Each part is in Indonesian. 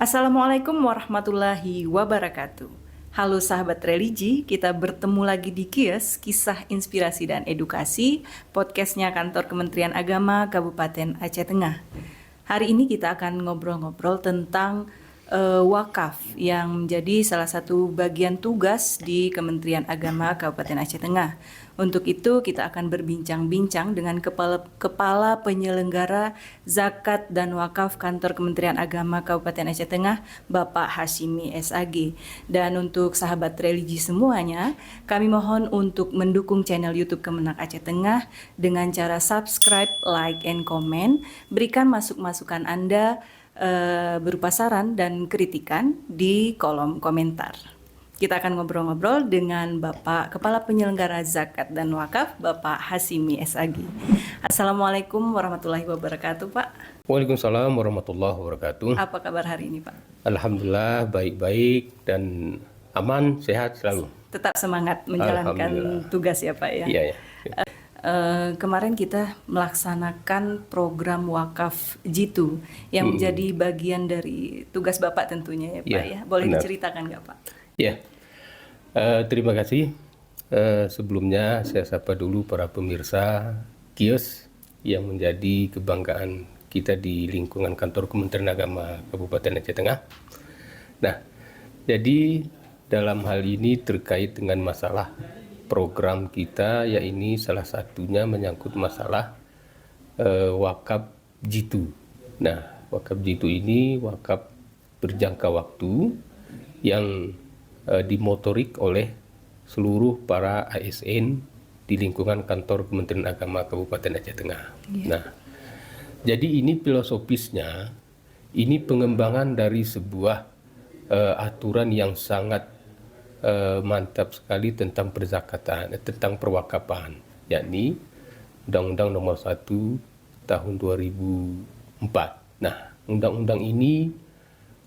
Assalamualaikum warahmatullahi wabarakatuh. Halo sahabat religi, kita bertemu lagi di Kies, Kisah Inspirasi dan Edukasi, podcastnya Kantor Kementerian Agama Kabupaten Aceh Tengah. Hari ini kita akan ngobrol-ngobrol tentang wakaf yang menjadi salah satu bagian tugas di Kementerian Agama Kabupaten Aceh Tengah. Untuk itu kita akan berbincang-bincang dengan Kepala Penyelenggara Zakat dan Wakaf Kantor Kementerian Agama Kabupaten Aceh Tengah, Bapak Hashimi SAG. Dan untuk sahabat religi semuanya, kami mohon untuk mendukung channel YouTube Kemenak Aceh Tengah dengan cara subscribe, like, and comment. Berikan masukan Anda berupa saran dan kritikan di kolom komentar. Kita akan ngobrol-ngobrol dengan Bapak Kepala Penyelenggara Zakat dan Wakaf, Bapak Hashimi SAG. Assalamualaikum warahmatullahi wabarakatuh, Pak. Waalaikumsalam warahmatullahi wabarakatuh. Apa kabar hari ini, Pak? Alhamdulillah baik-baik dan aman, sehat selalu. Tetap semangat menjalankan tugas ya, Pak ya? Iya, ya. Kemarin kita melaksanakan program wakaf Jitu yang menjadi bagian dari tugas Bapak tentunya ya, Pak ya. Boleh benar. diceritakan nggak, Pak? Ya, terima kasih. Sebelumnya saya sapa dulu para pemirsa Kios yang menjadi kebanggaan kita di lingkungan Kantor Kementerian Agama Kabupaten Aceh Tengah. Nah, jadi dalam hal ini terkait dengan masalah program kita, ya ini salah satunya menyangkut masalah wakaf Jitu. Nah, wakaf Jitu ini wakaf berjangka waktu yang dimotorik oleh seluruh para ASN di lingkungan Kantor Kementerian Agama Kabupaten Aceh Tengah. Nah, jadi ini filosofisnya, ini pengembangan dari sebuah aturan yang sangat mantap sekali tentang perzakatan, tentang perwakapan, yakni Undang-Undang Nomor 1 Tahun 2004. Nah, undang-undang ini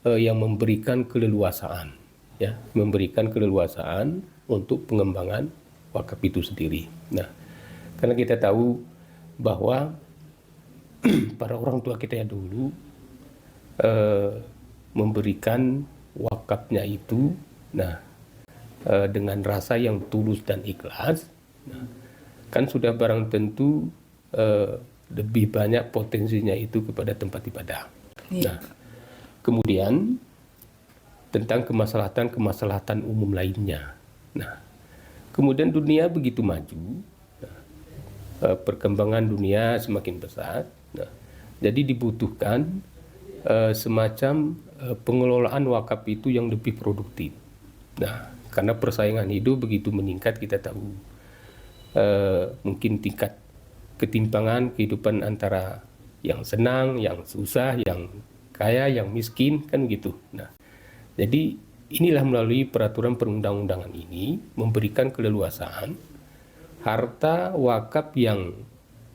yang memberikan keleluasaan, ya, memberikan keleluasaan untuk pengembangan wakaf itu sendiri. Nah, karena kita tahu bahwa para orang tua kita yang dulu memberikan wakafnya itu, nah, dengan rasa yang tulus dan ikhlas, nah, kan sudah barang tentu lebih banyak potensinya itu kepada tempat ibadah. Nah, kemudian tentang kemaslahatan umum lainnya. Nah, kemudian dunia begitu maju, perkembangan dunia semakin besar. Nah, jadi dibutuhkan semacam pengelolaan wakaf itu yang lebih produktif. Nah, karena persaingan hidup begitu meningkat, kita tahu mungkin tingkat ketimpangan kehidupan antara yang senang, yang susah, yang kaya, yang miskin, kan gitu. Nah, jadi inilah melalui peraturan perundang-undangan ini memberikan keleluasaan harta wakaf yang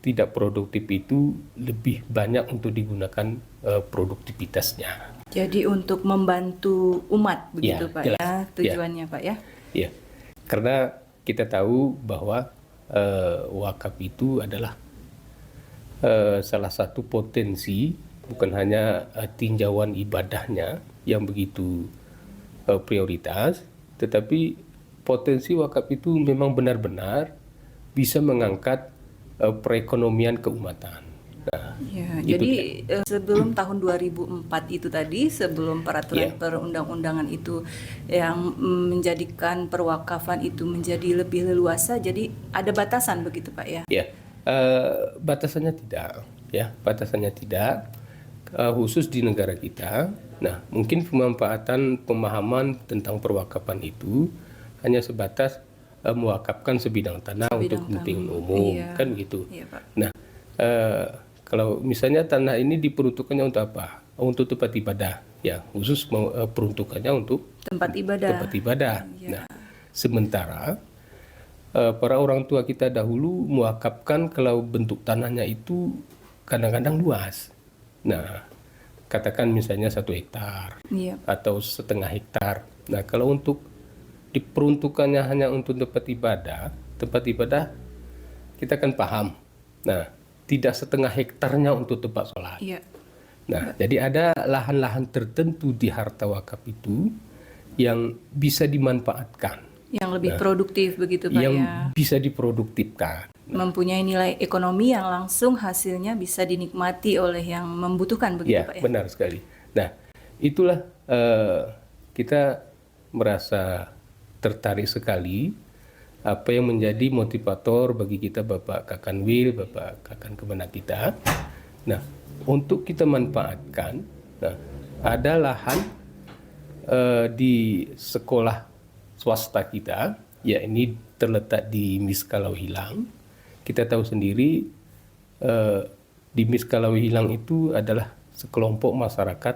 tidak produktif itu lebih banyak untuk digunakan produktivitasnya. Jadi untuk membantu umat begitu Ya, Pak jelas. ya tujuannya Pak ya? Ya, karena kita tahu bahwa wakaf itu adalah salah satu potensi, bukan hanya tinjauan ibadahnya yang begitu prioritas, tetapi potensi wakaf itu memang benar-benar bisa mengangkat perekonomian keumatan. Nah, ya, itu jadi sebelum tahun 2004 itu tadi, sebelum peraturan perundang-undangan itu yang menjadikan perwakafan itu menjadi lebih leluasa, jadi ada batasan begitu Pak ya? Ya, batasannya tidak, ya, batasannya tidak, khusus di negara kita. Nah, mungkin pemanfaatan pemahaman tentang perwakafan itu hanya sebatas mewakafkan sebidang tanah untuk kepentingan umum, kan gitu. Iya, Pak. Nah, kalau misalnya tanah ini diperuntukkannya untuk apa? Untuk tempat ibadah, ya, khusus peruntukannya untuk tempat ibadah. Ya. Nah, sementara para orang tua kita dahulu mewakafkan kalau bentuk tanahnya itu kadang-kadang luas. Nah, katakan misalnya 1 hektar atau setengah hektar. Nah, kalau untuk diperuntukannya hanya untuk tempat ibadah kita kan paham. Nah, tidak setengah hektarnya untuk tempat sholat. Nah, jadi ada lahan-lahan tertentu di harta wakaf itu yang bisa dimanfaatkan, Yang lebih produktif begitu Pak yang ya. bisa diproduktifkan. Mempunyai nilai ekonomi yang langsung hasilnya bisa dinikmati oleh yang membutuhkan begitu Ya, Pak ya. benar sekali. Nah, itulah kita merasa tertarik sekali apa yang menjadi motivator bagi kita Bapak Kakanwil, Bapak Kakan Kemenak kita. Nah, untuk kita manfaatkan, nah, ada lahan di sekolah swasta kita, ya ini terletak di Miskalau Hilang. Kita tahu sendiri di Miskalau Hilang itu adalah sekelompok masyarakat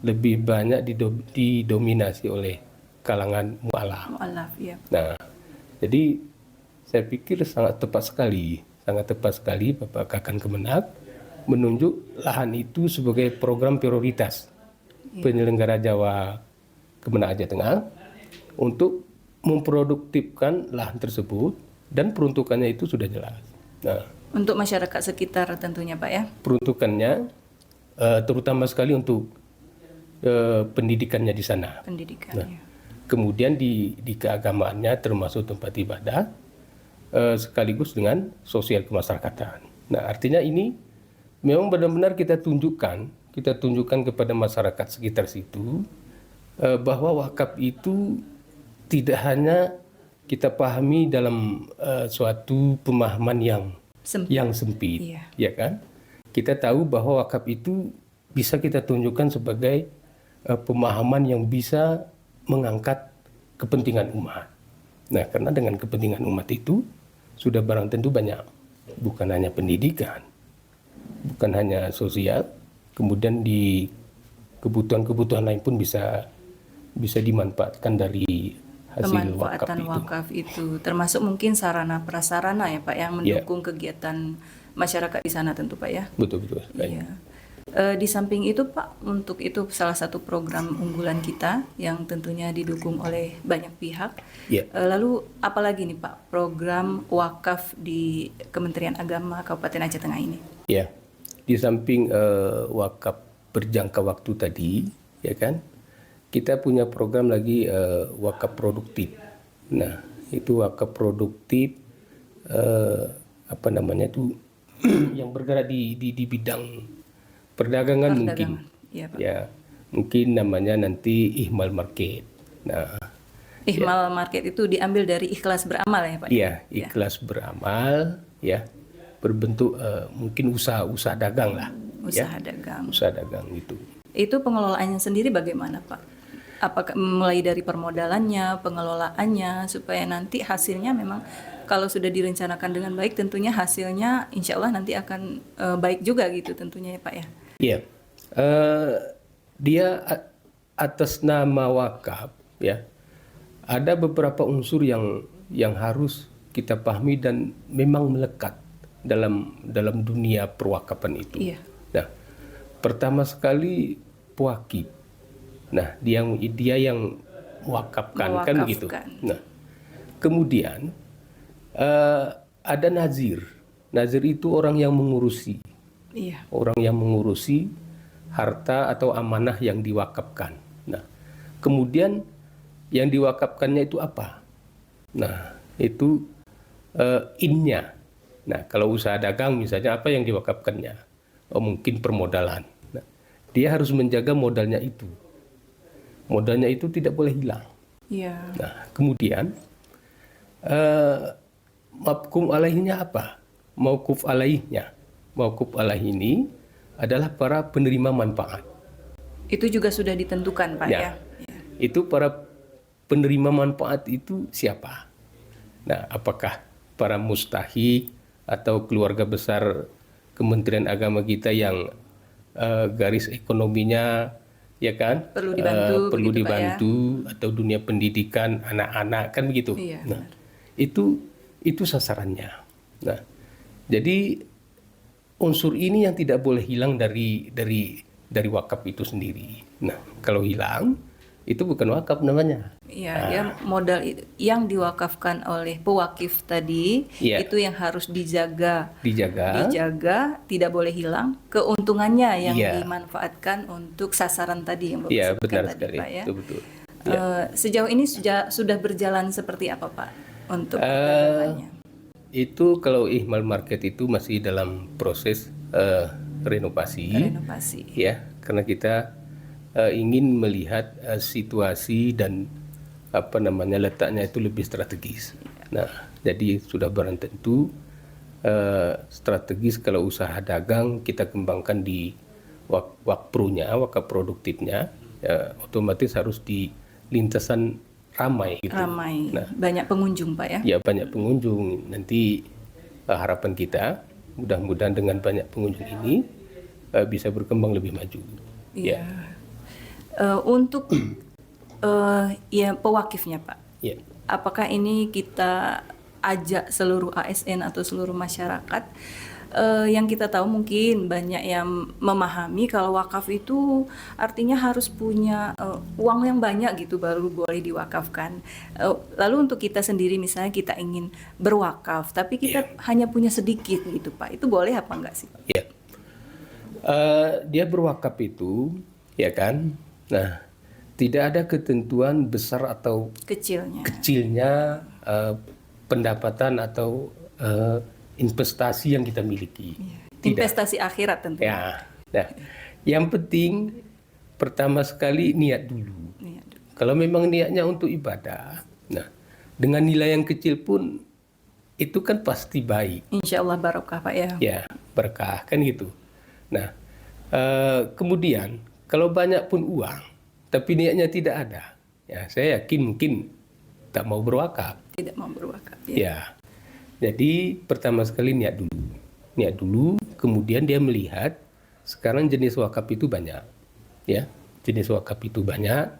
lebih banyak didominasi oleh kalangan mu'alaf. Mu'alaf ya. Nah, jadi saya pikir sangat tepat sekali Bapak Kakan Kemenak menunjuk lahan itu sebagai program prioritas penyelenggara Jawa Kemenak Aceh Tengah untuk memproduktifkan lahan tersebut, dan peruntukannya itu sudah jelas. Nah, Untuk masyarakat sekitar tentunya Pak ya. peruntukannya terutama sekali untuk pendidikannya di sana. Pendidikannya. Kemudian di keagamaannya termasuk tempat ibadah, sekaligus dengan sosial kemasyarakatan. Nah, artinya ini memang benar-benar kita tunjukkan kepada masyarakat sekitar situ bahwa wakaf itu tidak hanya kita pahami dalam suatu pemahaman yang sempit, Iya. ya kan? Kita tahu bahwa wakaf itu bisa kita tunjukkan sebagai pemahaman yang bisa mengangkat kepentingan umat. Nah, karena dengan kepentingan umat itu sudah barang tentu banyak, bukan hanya pendidikan, bukan hanya sosial, kemudian di kebutuhan-kebutuhan lain pun bisa dimanfaatkan dari hasil Pemanfaatan wakaf itu termasuk mungkin sarana prasarana ya Pak yang mendukung kegiatan masyarakat di sana tentu Pak ya. Betul. Iya. Di samping itu Pak, untuk itu salah satu program unggulan kita yang tentunya didukung oleh banyak pihak. Ya. Lalu apalagi nih Pak program wakaf di Kementerian Agama Kabupaten Aceh Tengah ini? Ya, di samping wakaf berjangka waktu tadi, ya kan, kita punya program lagi wakaf produktif. Nah, itu wakaf produktif yang bergerak di bidang perdagangan mungkin. Iya, Pak. Ya, mungkin namanya nanti Ihmal Market. Nah, Ihmal Market itu diambil dari ikhlas beramal ya Pak? iya, ikhlas beramal, ya, berbentuk mungkin usaha dagang lah. Usaha dagang. Usaha dagang itu. Itu pengelolaannya sendiri bagaimana Pak? Apakah mulai dari permodalannya, pengelolaannya, supaya nanti hasilnya memang kalau sudah direncanakan dengan baik, tentunya hasilnya insya Allah nanti akan baik juga gitu tentunya ya Pak ya? Iya, dia atas nama wakaf, ya, ada beberapa unsur yang harus kita pahami dan memang melekat dalam dunia perwakafan itu. Iya. Nah, pertama sekali pewakif. Nah, dia yang mewakafkan kan begitu. Nah, kemudian ada nazir. Nazir itu orang yang mengurusi. Iya. Orang yang mengurusi harta atau amanah yang diwakafkan. Nah, kemudian yang diwakafkannya itu apa? Nah, itu innya. Nah, kalau usaha dagang misalnya apa yang diwakafkannya? Oh, mungkin permodalan. Nah, dia harus menjaga modalnya itu. Modalnya itu tidak boleh hilang. Iya. Nah, kemudian mafkum alaihnya apa? Mauquf alaihnya. Mauquf alaih ini adalah para penerima manfaat. Itu juga sudah ditentukan Pak ya? Itu para penerima manfaat itu siapa? Nah, apakah para mustahik atau keluarga besar Kementerian Agama kita yang garis ekonominya, ya kan, perlu dibantu, perlu begitu, dibantu, Pak ya? atau dunia pendidikan anak-anak kan begitu. Iya, nah, itu sasarannya. Nah, jadi unsur ini yang tidak boleh hilang dari wakaf itu sendiri. Nah, kalau hilang, itu bukan wakaf namanya. Iya, dia modal yang diwakafkan oleh pewakif tadi Iya. itu yang harus dijaga, Dijaga. tidak boleh hilang. Keuntungannya yang Iya. dimanfaatkan untuk sasaran tadi yang Bapak Iya, sebutkan benar tadi, sekali. Pak ya. Itu betul. Sejauh ini sudah berjalan seperti apa, Pak, untuk Eh, perdagangannya? Itu kalau Ihmal Market itu masih dalam proses renovasi. Renovasi. Ya, karena kita ingin melihat situasi dan letaknya itu lebih strategis. Nah, jadi sudah barang tentu strategis kalau usaha dagang kita kembangkan di wakpronya, wakaf produktifnya, otomatis harus di lintasan ramai gitu. Ramai, Nah, banyak pengunjung, Pak ya. ya banyak pengunjung. Nanti harapan kita mudah-mudahan dengan banyak pengunjung ini bisa berkembang lebih maju. Iya. Untuk ya pewakifnya, Pak. Ya. Apakah ini kita ajak seluruh ASN atau seluruh masyarakat? Yang kita tahu mungkin banyak yang memahami kalau wakaf itu artinya harus punya uang yang banyak gitu baru boleh diwakafkan. Lalu untuk kita sendiri misalnya kita ingin berwakaf, tapi kita hanya punya sedikit gitu, Pak. Itu boleh apa enggak sih, Pak? Ya. Dia berwakaf itu, ya kan? Nah, tidak ada ketentuan besar atau kecilnya pendapatan atau investasi yang kita miliki. Tidak. Investasi akhirat tentunya. Ya. Nah, yang penting pertama sekali niat dulu. Kalau memang niatnya untuk ibadah, nah dengan nilai yang kecil pun itu kan pasti baik. Insya Allah barokah, Pak ya. Ya, berkah kan gitu. Nah, kemudian kalau banyak pun uang, tapi niatnya tidak ada, ya saya yakin mungkin tak mau berwakaf. Tidak mau berwakaf. Ya. Jadi pertama sekali niat dulu, kemudian dia melihat sekarang jenis wakaf itu banyak, ya jenis wakaf itu banyak,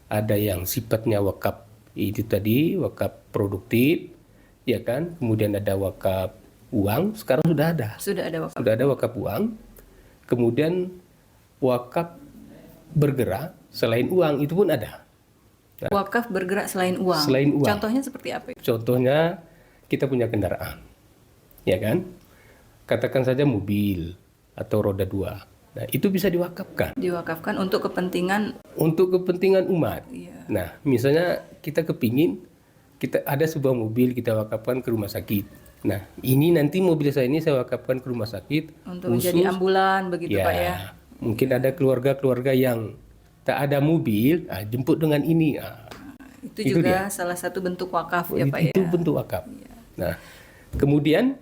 ada yang sifatnya wakaf itu tadi wakaf produktif, ya kan, kemudian ada wakaf uang, sekarang sudah ada wakaf uang, kemudian wakaf bergerak selain uang itu pun ada. Nah, wakaf bergerak selain uang. Contohnya seperti apa? Contohnya kita punya kendaraan, ya kan? Katakan saja mobil atau roda 2. Nah, itu bisa diwakafkan. Diwakafkan untuk kepentingan umat. Iya. Nah, misalnya kita kepingin kita ada sebuah mobil kita wakafkan ke rumah sakit. Nah, ini nanti mobil saya ini saya wakafkan ke rumah sakit untuk menjadi ambulan begitu, ya, Pak ya. Mungkin ada keluarga-keluarga yang tak ada mobil, jemput dengan ini. Itu juga salah satu bentuk wakaf ya, Pak ya. Itu bentuk wakaf. Ya. Nah, kemudian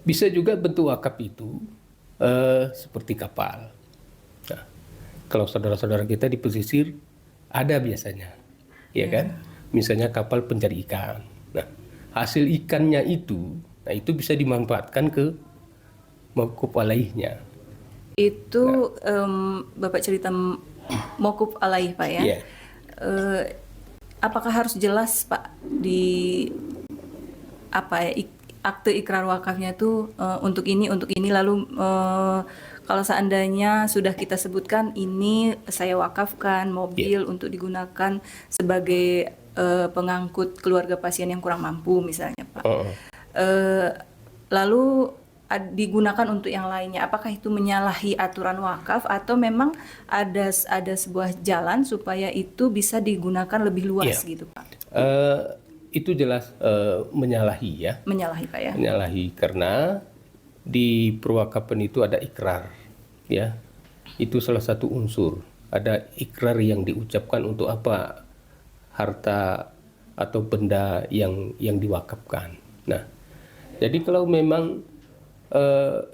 bisa juga bentuk wakaf itu seperti kapal. Nah, kalau saudara-saudara kita di pesisir ada biasanya, ya kan? Misalnya kapal pencari ikan. Nah, hasil ikannya itu, nah itu bisa dimanfaatkan ke mauquf alaihnya. Itu Bapak cerita mauquf alaih, Pak ya. Yeah. Apakah harus jelas, Pak, di akte ikrar wakafnya itu untuk ini lalu kalau seandainya sudah kita sebutkan ini saya wakafkan mobil untuk digunakan sebagai pengangkut keluarga pasien yang kurang mampu misalnya, Pak. Lalu digunakan untuk yang lainnya, apakah itu menyalahi aturan wakaf atau memang ada sebuah jalan supaya itu bisa digunakan lebih luas gitu, Pak? Itu jelas menyalahi ya. Menyalahi, Pak ya. Menyalahi karena di perwakapan itu ada ikrar, ya. Itu salah satu unsur. Ada ikrar yang diucapkan untuk apa harta atau benda yang diwakafkan. Nah, jadi kalau memang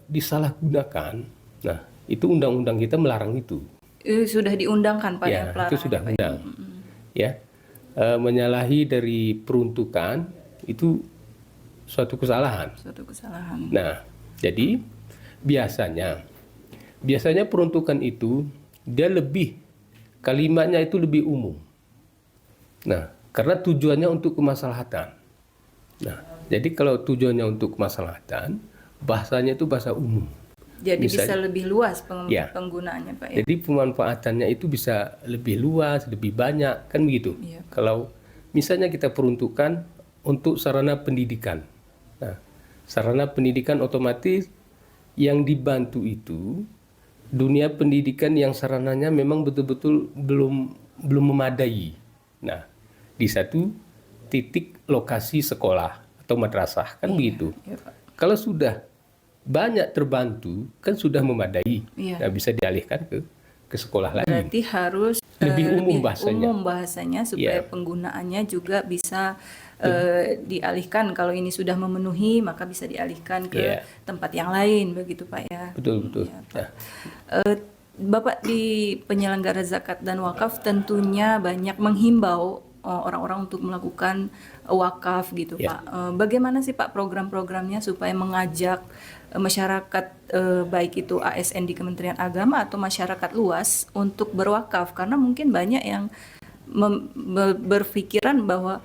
disalahgunakan, nah itu undang-undang kita melarang itu. Sudah diundangkan, Pak ya. Itu sudah undang, ya. Menyalahi dari peruntukan itu suatu kesalahan. Nah, jadi biasanya peruntukan itu dia kalimatnya itu lebih umum. Nah, karena tujuannya untuk kemaslahatan. Nah, jadi kalau tujuannya untuk kemaslahatan, bahasanya itu bahasa umum. Jadi bisa lebih luas Ya. penggunaannya Pak ya. Jadi pemanfaatannya itu bisa lebih luas, lebih banyak, kan begitu. Iya. Kalau misalnya kita peruntukkan untuk sarana pendidikan. Nah, sarana pendidikan otomatis yang dibantu itu dunia pendidikan yang sarananya memang betul-betul belum memadai. Nah, di satu titik lokasi sekolah atau madrasah, kan begitu. Iya, Pak. Kalau sudah banyak terbantu, kan sudah memadai. Iya. Nah, bisa dialihkan ke sekolah lain. Berarti harus Lebih umum bahasanya. umum bahasanya supaya Iya. penggunaannya juga bisa dialihkan. Kalau ini sudah memenuhi maka bisa dialihkan ke Iya. tempat yang lain begitu Pak ya. Betul. Iya, Pak. Nah, Bapak di penyelenggara zakat dan wakaf tentunya banyak menghimbau orang-orang untuk melakukan wakaf gitu Ya. Pak. Bagaimana sih Pak program-programnya supaya mengajak masyarakat baik itu ASN di Kementerian Agama atau masyarakat luas untuk berwakaf, karena mungkin banyak yang berpikiran bahwa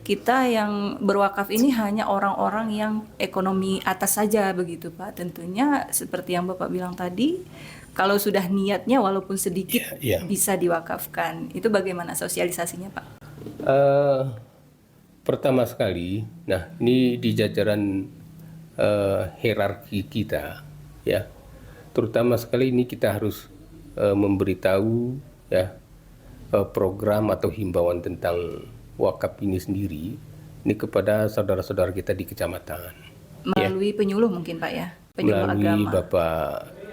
kita yang berwakaf ini hanya orang-orang yang ekonomi atas saja begitu Pak. Tentunya seperti yang Bapak bilang tadi, kalau sudah niatnya walaupun sedikit Iya. bisa diwakafkan. Itu bagaimana sosialisasinya Pak? Pertama sekali, nah ini di jajaran hierarki kita, ya, terutama sekali ini kita harus memberitahu ya program atau himbauan tentang wakaf ini sendiri ini kepada saudara-saudara kita di kecamatan. Melalui penyuluh mungkin Pak ya? Penyuluh Melalui agama. Bapak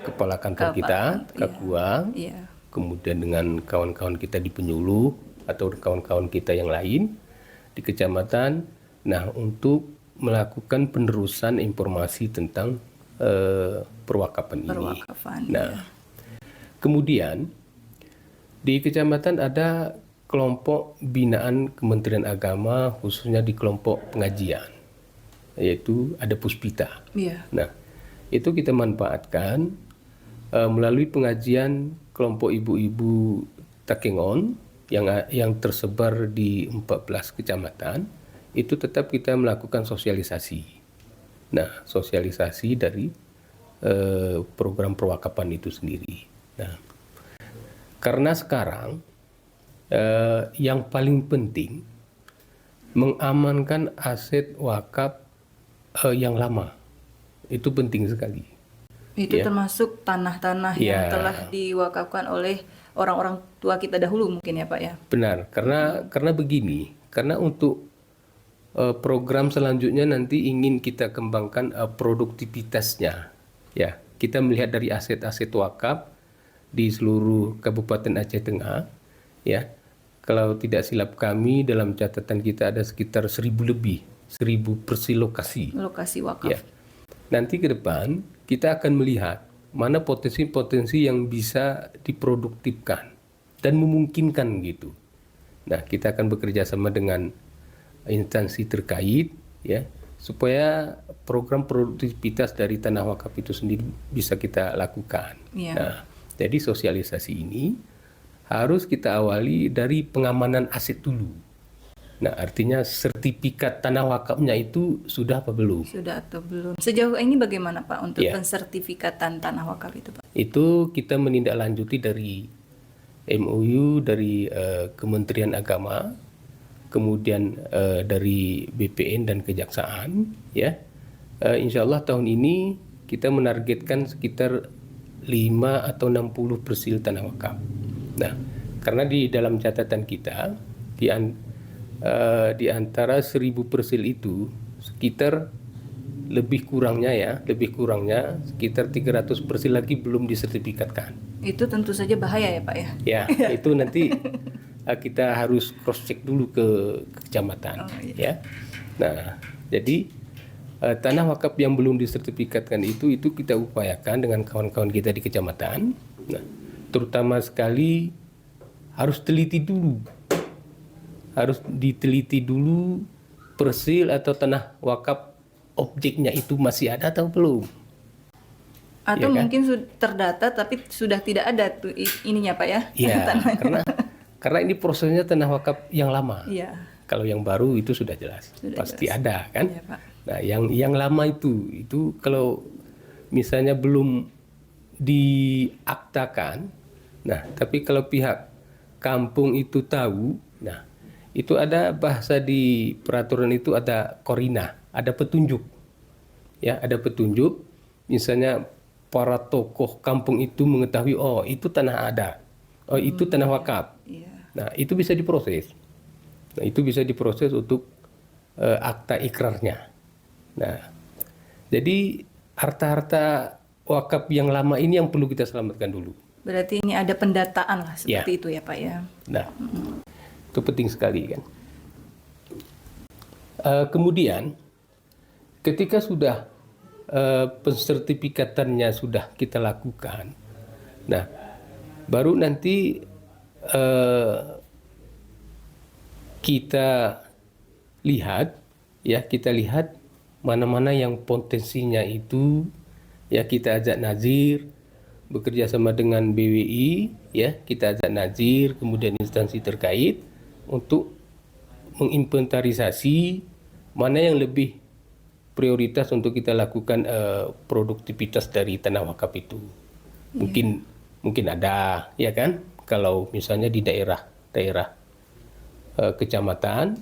Kepala Kantor kita, Kak Guang, Iya. kemudian dengan kawan-kawan kita di penyuluh atau kawan-kawan kita yang lain di kecamatan, nah untuk melakukan penerusan informasi tentang perwakafan ini. Perwakafan. Nah, kemudian di kecamatan ada kelompok binaan Kementerian Agama, khususnya di kelompok pengajian, yaitu ada Puspita. Iya. Nah, itu kita manfaatkan melalui pengajian kelompok ibu-ibu Takengon yang tersebar di 14 kecamatan, itu tetap kita melakukan sosialisasi. Nah, sosialisasi dari program perwakafan itu sendiri. Nah, karena sekarang yang paling penting mengamankan aset wakaf yang lama. Itu penting sekali. Itu Ya. termasuk tanah-tanah yang Ya. telah diwakafkan oleh orang-orang tua kita dahulu mungkin ya Pak ya? Benar, karena begini, karena untuk program selanjutnya nanti ingin kita kembangkan produktivitasnya. Ya, kita melihat dari aset-aset wakaf di seluruh Kabupaten Aceh Tengah, ya. Kalau tidak silap kami dalam catatan kita ada sekitar 1.000 lebih, 1.000 persil lokasi. Lokasi wakaf. Ya. Nanti ke depan kita akan melihat mana potensi-potensi yang bisa diproduktifkan dan memungkinkan gitu. Nah, kita akan bekerja sama dengan instansi terkait ya supaya program produktivitas dari tanah wakaf itu sendiri bisa kita lakukan. Iya. Nah, jadi sosialisasi ini harus kita awali dari pengamanan aset dulu. Nah, artinya sertifikat tanah wakafnya itu sudah apa belum? Sudah atau belum? Sejauh ini bagaimana Pak untuk Ya. pensertifikatan tanah wakaf itu Pak? Itu kita menindaklanjuti dari MOU dari Kementerian Agama, kemudian dari BPN dan Kejaksaan, ya. Insya Allah tahun ini kita menargetkan sekitar 5 atau 60 persil tanah wakaf. Nah, karena di dalam catatan kita di antara 1.000 persil itu sekitar lebih kurangnya sekitar 300 persil lagi belum disertifikatkan. Itu tentu saja bahaya ya Pak ya? Ya, itu nanti kita harus cross check dulu ke kecamatan. Ya. Nah, jadi tanah wakaf yang belum disertifikatkan itu kita upayakan dengan kawan-kawan kita di kecamatan. Nah, terutama sekali harus diteliti dulu persil atau tanah wakaf objeknya itu masih ada atau belum. Atau Ya kan? mungkin terdata tapi sudah tidak ada tuh ininya Pak ya? Iya, Tanahnya. karena ini prosesnya tanah wakaf yang lama. Iya. Kalau yang baru itu sudah jelas, Sudah pasti jelas. ada kan. Iya, Pak. Nah, yang lama itu kalau misalnya belum diaktakan. Nah, tapi kalau pihak kampung itu tahu, nah itu ada bahasa di peraturan itu ada korina, ada petunjuk. Ya, ada petunjuk. Misalnya para tokoh kampung itu mengetahui, oh itu tanah adat, oh itu tanah wakaf. Nah, itu bisa diproses. Nah, itu bisa diproses untuk akta ikrarnya. Nah, jadi harta-harta wakaf yang lama ini yang perlu kita selamatkan dulu. Berarti ini ada pendataan lah seperti Ya. itu ya Pak ya. Nah, itu penting sekali kan. Kemudian ketika sudah pensertifikatannya sudah kita lakukan, nah baru nanti kita lihat mana-mana yang potensinya itu, ya kita ajak nazir bekerja sama dengan BWI, ya kita ajak nazir kemudian instansi terkait untuk menginventarisasi mana yang lebih prioritas untuk kita lakukan produktivitas dari tanah wakaf itu. Mungkin ada, ya kan? Kalau misalnya di daerah kecamatan,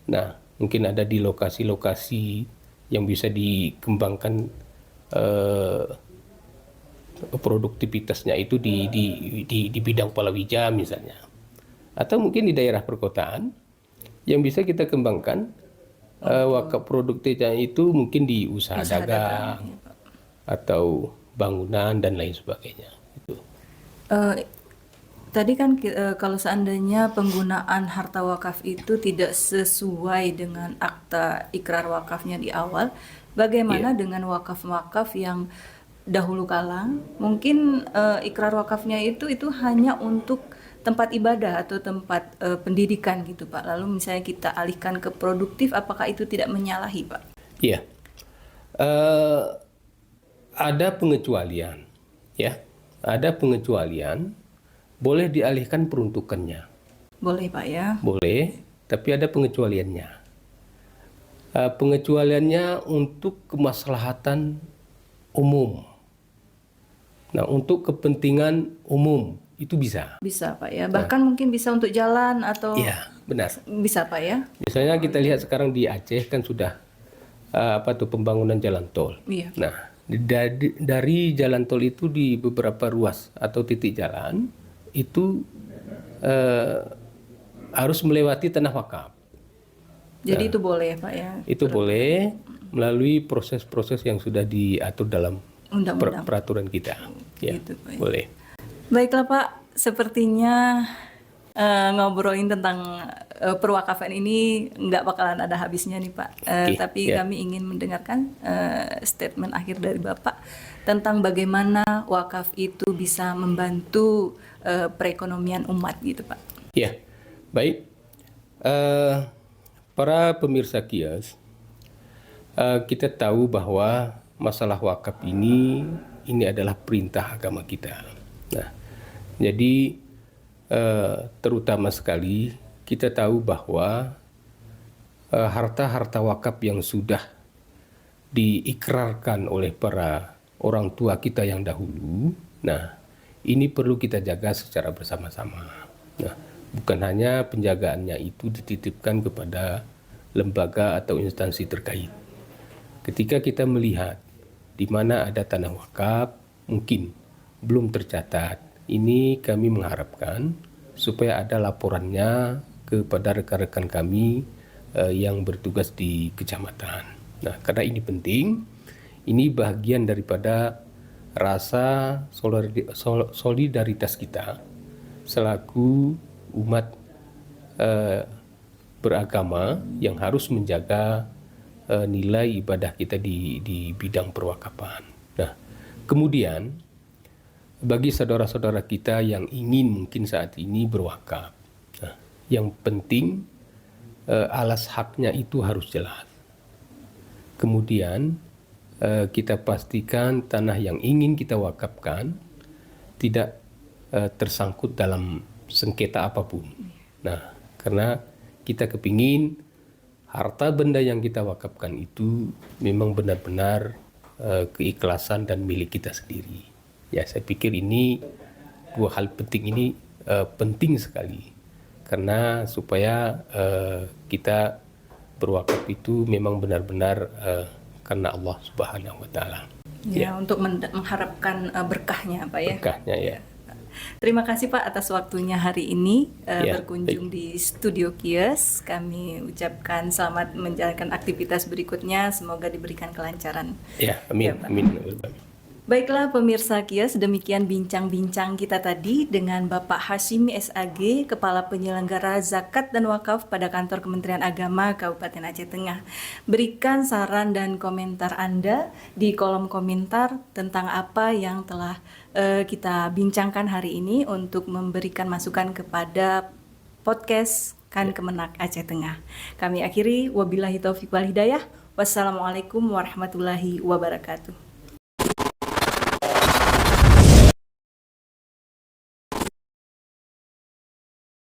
nah mungkin ada di lokasi-lokasi yang bisa dikembangkan produktivitasnya itu di bidang palawija misalnya, atau mungkin di daerah perkotaan yang bisa kita kembangkan wakaf produktifnya itu mungkin di usaha dagang atau bangunan dan lain sebagainya. Itu. Tadi kan kalau seandainya penggunaan harta wakaf itu tidak sesuai dengan akta ikrar wakafnya di awal, bagaimana dengan wakaf-wakaf yang dahulu kala mungkin ikrar wakafnya itu hanya untuk tempat ibadah atau tempat pendidikan gitu Pak. Lalu misalnya kita alihkan ke produktif, apakah itu tidak menyalahi Pak? Iya, ada pengecualian, ya, ada pengecualian. Boleh dialihkan peruntukannya. Boleh Pak ya? Boleh, tapi ada pengecualiannya. Pengecualiannya untuk kemaslahatan umum. Nah, untuk kepentingan umum itu bisa. Bisa Pak ya. Bahkan mungkin bisa untuk jalan atau Iya, benar. bisa Pak ya? Misalnya kita lihat sekarang di Aceh kan sudah pembangunan jalan tol. Iya. Nah, dari jalan tol itu di beberapa ruas atau titik jalan itu harus melewati tanah wakaf. Jadi itu boleh ya Pak ya? Itu boleh melalui proses-proses yang sudah diatur dalam Undang-undang. peraturan kita. Ya, Gitu, Pak. boleh. Baiklah Pak, sepertinya ngobrolin tentang perwakafan ini nggak bakalan ada habisnya nih Pak. Tapi kami ingin mendengarkan statement akhir dari Bapak tentang bagaimana wakaf itu bisa membantu perekonomian umat gitu Pak. Ya, baik. Para pemirsa Kias, kita tahu bahwa masalah wakaf ini adalah perintah agama kita. Nah, jadi terutama sekali kita tahu bahwa harta-harta wakaf yang sudah diikrarkan oleh para orang tua kita yang dahulu, nah ini perlu kita jaga secara bersama-sama. Nah, bukan hanya penjagaannya itu dititipkan kepada lembaga atau instansi terkait. Ketika kita melihat di mana ada tanah wakaf mungkin belum tercatat, ini kami mengharapkan supaya ada laporannya kepada rekan-rekan kami yang bertugas di kecamatan. Nah, karena ini penting, ini bagian daripada rasa solidaritas kita selaku umat beragama yang harus menjaga nilai ibadah kita di bidang perwakafan. Nah, kemudian bagi saudara-saudara kita yang ingin mungkin saat ini berwakaf, nah, yang penting alas haknya itu harus jelas. Kemudian kita pastikan tanah yang ingin kita wakafkan tidak tersangkut dalam sengketa apapun. Nah, karena kita kepingin harta benda yang kita wakafkan itu memang benar-benar keikhlasan dan milik kita sendiri. Ya, saya pikir ini dua hal penting ini penting sekali karena supaya kita berwakaf itu memang benar-benar karena Allah Subhanahu wa taala. Ya, untuk mengharapkan berkahnya Pak ya. Berkahnya ya. Terima kasih Pak atas waktunya hari ini Ya, berkunjung di Studio Kios. Kami ucapkan selamat menjalankan aktivitas berikutnya. Semoga diberikan kelancaran. Ya, amin. Ya, Pak. Amin. Baiklah pemirsa Kios, demikian bincang-bincang kita tadi dengan Bapak Hashimi SAG, Kepala Penyelenggara Zakat dan Wakaf pada Kantor Kementerian Agama Kabupaten Aceh Tengah. Berikan saran dan komentar Anda di kolom komentar tentang apa yang telah kita bincangkan hari ini untuk memberikan masukan kepada podcast Kan Kemenak Aceh Tengah. Kami akhiri, wabillahi taufiq wal hidayah. Wassalamualaikum warahmatullahi wabarakatuh.